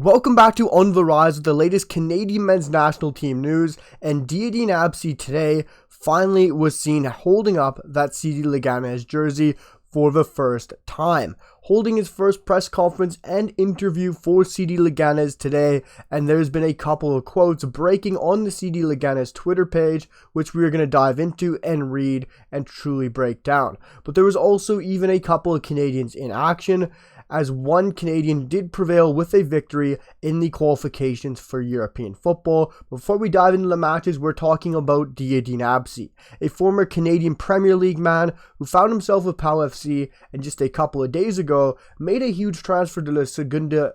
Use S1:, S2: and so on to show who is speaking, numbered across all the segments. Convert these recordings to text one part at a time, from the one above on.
S1: Welcome back to On the Rise with the latest Canadian men's national team news, and Diyaeddine Abzi today finally was seen holding up that CD Leganes jersey for the first time, holding his first press conference and interview for CD Leganes today, and there's been a couple of quotes breaking on the CD Leganes Twitter page, which we are going to dive into and read and truly break down. But there was also even a couple of Canadians in action, as one Canadian did prevail with a victory in the qualifications for European football. Before we dive into the matches, we're talking about Diyaeddine Abzi, a former Canadian Premier League man who found himself with PAL FC and just a couple of days ago made a huge transfer to the Segunda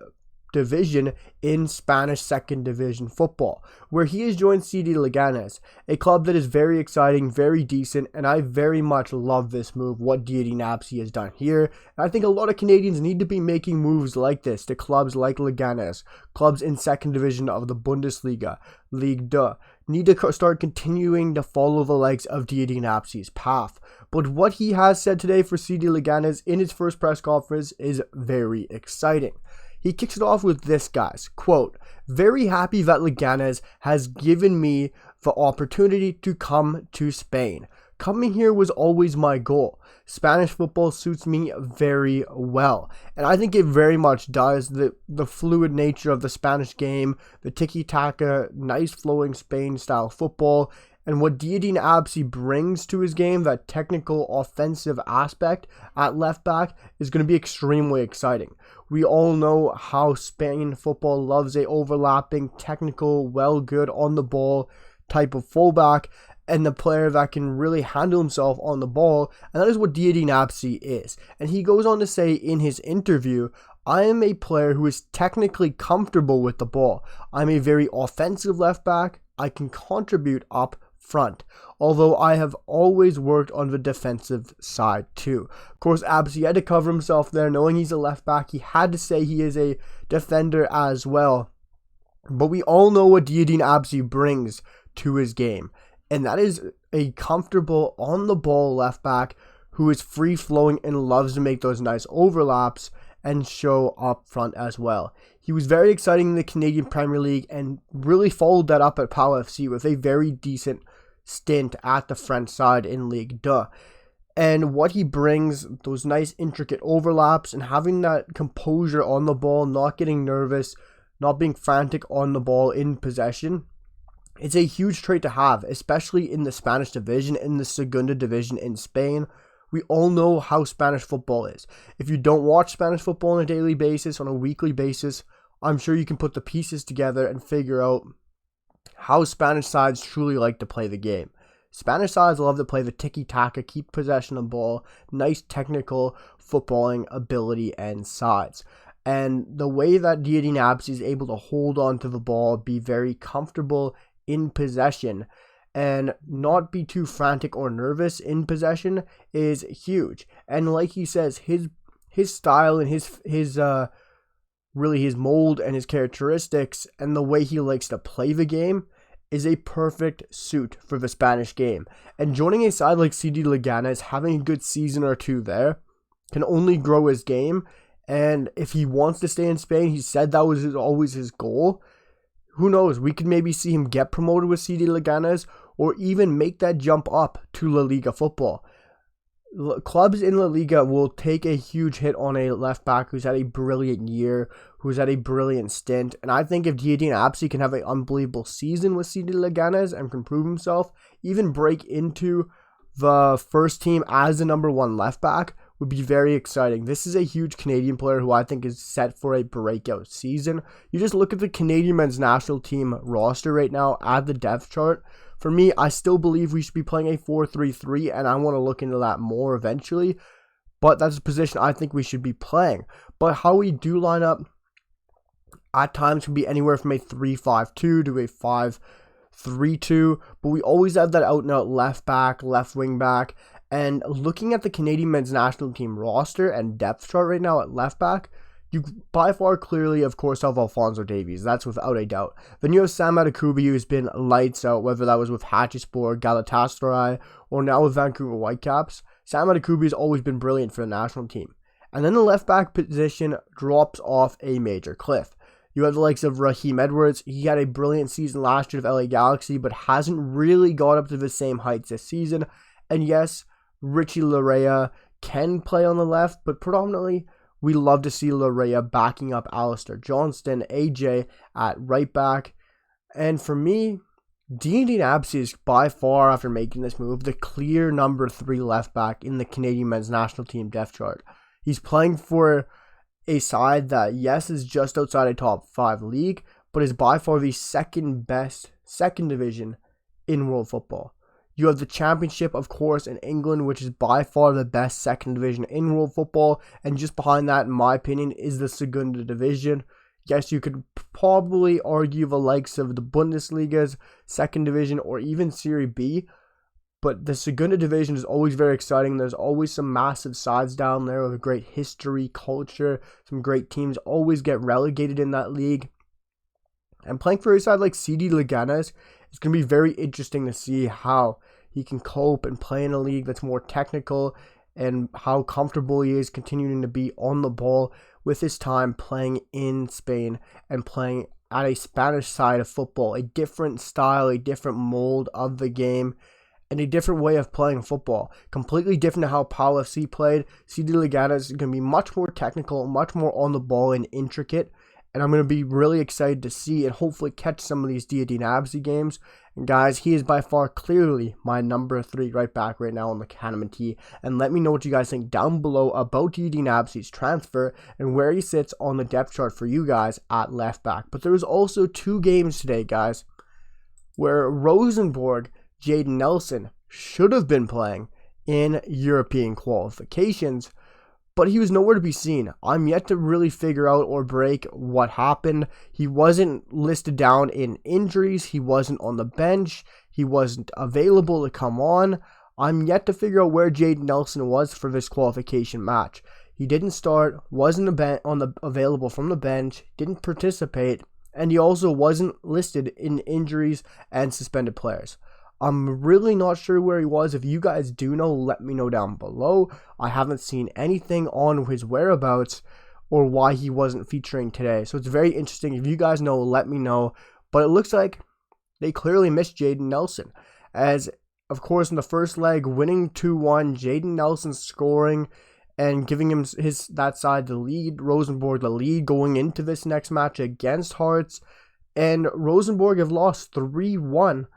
S1: Division in Spanish Second Division football, where he has joined CD Leganes, a club that is very exciting, very decent, and I very much love this move, what Diyaeddine Abzi has done here. And I think a lot of Canadians need to be making moves like this to clubs like Leganes, clubs in Second Division of the Bundesliga, Ligue 2, need to start continuing to follow the legs of Diyaeddine Abzi's path. But what he has said today for CD Leganes in his first press conference is very exciting. He kicks it off with this, guys, quote, "Very happy that Leganes has given me the opportunity to come to Spain. Coming here was always my goal. Spanish football suits me very well." And I think it very much does. The fluid nature of the Spanish game, the tiki-taka, nice flowing Spain-style football, and what Diyaeddine Abzi brings to his game, that technical offensive aspect at left back, is going to be extremely exciting. We all know how Spain football loves a overlapping, technical, well good on the ball type of fullback, and the player that can really handle himself on the ball, and that is what Diyaeddine Abzi is. And he goes on to say in his interview, "I am a player who is technically comfortable with the ball. I'm a very offensive left back. I can contribute up front, although I have always worked on the defensive side too." Of course, Abzi had to cover himself there, knowing he's a left back. He had to say he is a defender as well. But we all know what Diyaeddine Abzi brings to his game, and that is a comfortable on the ball left back who is free flowing and loves to make those nice overlaps and show up front as well. He was very exciting in the Canadian Premier League and really followed that up at PAL FC with a very decent stint at the French side in Ligue 2. And what he brings, those nice intricate overlaps and having that composure on the ball, not getting nervous, not being frantic on the ball in possession, it's a huge trait to have, especially in the Spanish division, in the Segunda Division in Spain. We all know how Spanish football is. If you don't watch Spanish football on a daily basis, on a weekly basis, I'm sure you can put the pieces together and figure out how Spanish sides truly like to play the game. Spanish sides love to play the tiki-taka, keep possession of the ball, nice technical footballing ability and sides. And the way that Diyaeddine Abzi is able to hold on to the ball, be very comfortable in possession, and not be too frantic or nervous in possession is huge. And like he says, his style and his really his mold and his characteristics and the way he likes to play the game is a perfect suit for the Spanish game. And joining a side like CD Leganes, having a good season or two there, can only grow his game. And if he wants to stay in Spain, he said that was always his goal. Who knows, we could maybe see him get promoted with CD Leganes or even make that jump up to La Liga football. Clubs in La Liga will take a huge hit on a left back who's had a brilliant year, who's had a brilliant stint. And I think if Diyaeddine Abzi can have an unbelievable season with CD Leganes and can prove himself, even break into the first team as the number one left back, would be very exciting. This is a huge Canadian player who I think is set for a breakout season. You just look at the Canadian men's national team roster right now, add the depth chart. For me, I still believe we should be playing a 4-3-3, and I want to look into that more eventually. But that's a position I think we should be playing. But how we do line up at times can be anywhere from a 3-5-2 to a 5-3-2. But we always have that out and out left back, left wing back. And looking at the Canadian men's national team roster and depth chart right now at left back, you by far clearly, of course, have Alphonso Davies. That's without a doubt. Then you have Sam Adekubi, who's been lights out, whether that was with Hatchiespor, Galatasaray, or now with Vancouver Whitecaps. Sam Adekubi has always been brilliant for the national team. And then the left back position drops off a major cliff. You have the likes of Raheem Edwards. He had a brilliant season last year with LA Galaxy, but hasn't really got up to the same heights this season. And yes, Richie Laryea can play on the left, but predominantly we love to see Laryea backing up Alistair Johnston, AJ at right back. And for me, Diyaeddine Abzi is by far, after making this move, the clear number 3 left back in the Canadian men's national team depth chart. He's playing for a side that, yes, is just outside a top 5 league, but is by far the second best second division in world football. You have the championship, of course, in England, which is by far the best second division in world football. And just behind that, in my opinion, is the Segunda division. Yes, you could probably argue the likes of the Bundesliga's second division or even Serie B. But the Segunda division is always very exciting. There's always some massive sides down there with a great history, culture. Some great teams always get relegated in that league. And playing for a side like CD Leganes, it's going to be very interesting to see how he can cope and play in a league that's more technical, and how comfortable he is continuing to be on the ball with his time playing in Spain and playing at a Spanish side of football. A different style, a different mold of the game, and a different way of playing football. Completely different to how Pau FC played. CD Leganes is going to be much more technical, much more on the ball and intricate. And I'm going to be really excited to see and hopefully catch some of these Diyaeddine Abzi games. And guys, he is by far clearly my number 3 right back right now on the CanMNT. And let me know what you guys think down below about Diyaeddine Abzi's transfer and where he sits on the depth chart for you guys at left back. But there was also 2 games today, guys, where Rosenburg, Jayden Nelson should have been playing in European qualifications, but he was nowhere to be seen. I'm yet to really figure out or break what happened. He wasn't listed down in injuries. He wasn't on the bench. He wasn't available to come on. I'm yet to figure out where Jayden Nelson was for this qualification match. He didn't start, wasn't available from the bench, didn't participate, and he also wasn't listed in injuries and suspended players. I'm really not sure where he was. If you guys do know, let me know down below. I haven't seen anything on his whereabouts or why he wasn't featuring today. So it's very interesting. If you guys know, let me know. But it looks like they clearly missed Jayden Nelson. As, of course, in the first leg, winning 2-1, Jayden Nelson scoring and giving him that side the lead, Rosenburg the lead going into this next match against Hearts. And Rosenburg have lost 3-1.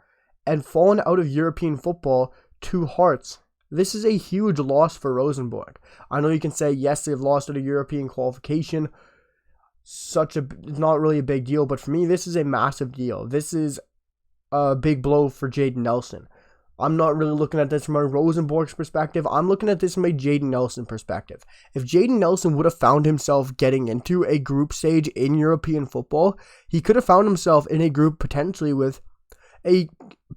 S1: And fallen out of European football to Hearts. This is a huge loss for Rosenburg. I know you can say, yes, they've lost at a European qualification. It's not really a big deal, but for me, this is a massive deal. This is a big blow for Jayden Nelson. I'm not really looking at this from a Rosenborg's perspective. I'm looking at this from a Jayden Nelson perspective. If Jayden Nelson would have found himself getting into a group stage in European football, he could have found himself in a group potentially with a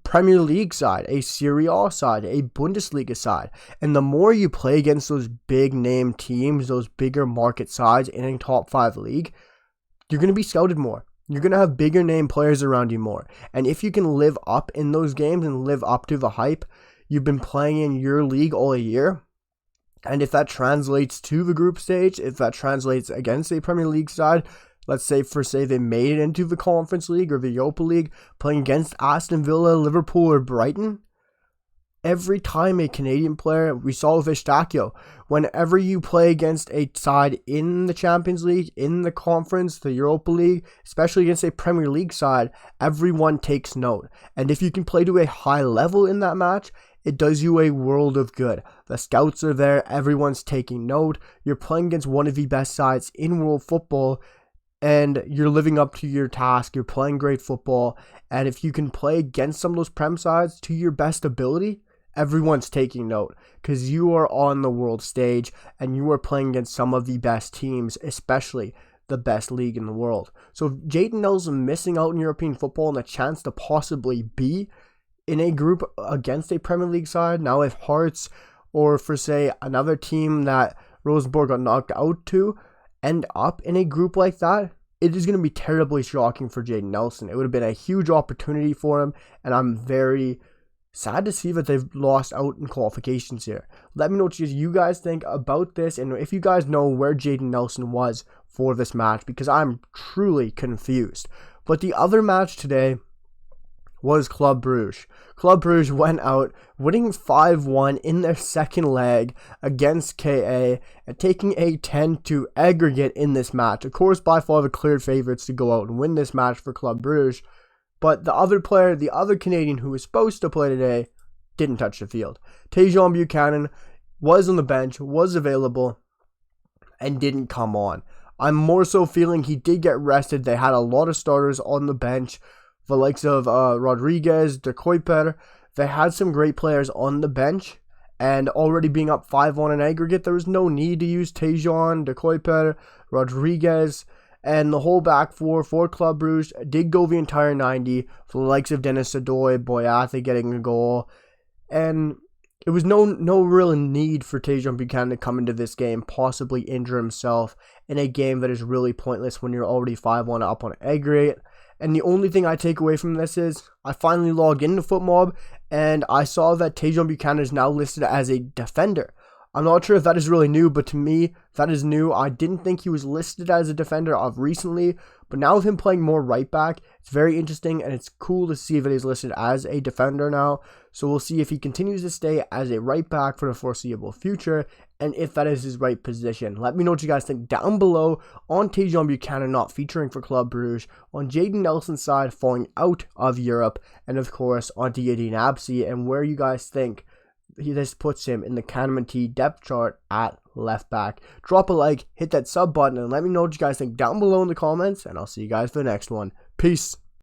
S1: Premier League side, a Serie A side, a Bundesliga side. And the more you play against those big name teams, those bigger market sides in a top 5 league, you're going to be scouted more. You're going to have bigger name players around you more. And if you can live up in those games and live up to the hype you've been playing in your league all year, and if that translates to the group stage, if that translates against a Premier League side, let's say they made it into the Conference League or the Europa League, playing against Aston Villa, Liverpool, or Brighton. Every time a Canadian player, we saw with Eustáquio, whenever you play against a side in the Champions League, in the Conference, the Europa League, especially against a Premier League side, everyone takes note. And if you can play to a high level in that match, it does you a world of good. The scouts are there, everyone's taking note. You're playing against one of the best sides in world football, and you're living up to your task, you're playing great football, and if you can play against some of those Prem sides to your best ability, everyone's taking note, because you are on the world stage, and you are playing against some of the best teams, especially the best league in the world. So if Jayden Nelson missing out in European football and a chance to possibly be in a group against a Premier League side, now if Hearts, or for say another team that Rosenborg got knocked out to, end up in a group like that, it is going to be terribly shocking for Jayden Nelson. It would have been a huge opportunity for him, and I'm very sad to see that they've lost out in qualifications here. Let me know what you guys think about this, and if you guys know where Jayden Nelson was for this match, because I'm truly confused. But the other match today was Club Brugge. Club Brugge went out winning 5-1 in their second leg against KA and taking a 10-2 aggregate in this match. Of course, by far the clear favorites to go out and win this match for Club Brugge. But the other player, the other Canadian who was supposed to play today, didn't touch the field. Tajon Buchanan was on the bench, was available, and didn't come on. I'm more so feeling he did get rested. They had a lot of starters on the bench, the likes of Rodriguez, De Kuiper. They had some great players on the bench, and already being up 5-1 in aggregate, there was no need to use Tajon, De Kuiper, Rodriguez, and the whole back four for Club Brugge did go the entire 90, for the likes of Dennis Sadoy, Boyatha getting a goal, and it was no real need for Tajon Buchanan to come into this game, possibly injure himself in a game that is really pointless when you're already 5-1 up on aggregate. And the only thing I take away from this is I finally logged into FootMob and I saw that Tajon Buchanan is now listed as a defender. I'm not sure if that is really new, but to me, that is new. I didn't think he was listed as a defender of recently, but now with him playing more right back, it's very interesting, and it's cool to see that he's listed as a defender now. So we'll see if he continues to stay as a right back for the foreseeable future, and if that is his right position. Let me know what you guys think down below on Tajon Buchanan not featuring for Club Brugge, on Jayden Nelson's side falling out of Europe, and of course on Diyaeddine Abzi, and where you guys think this puts him in the CanMNT depth chart at left back. Drop a like, hit that sub button, and let me know what you guys think down below in the comments, and I'll see you guys for the next one. Peace.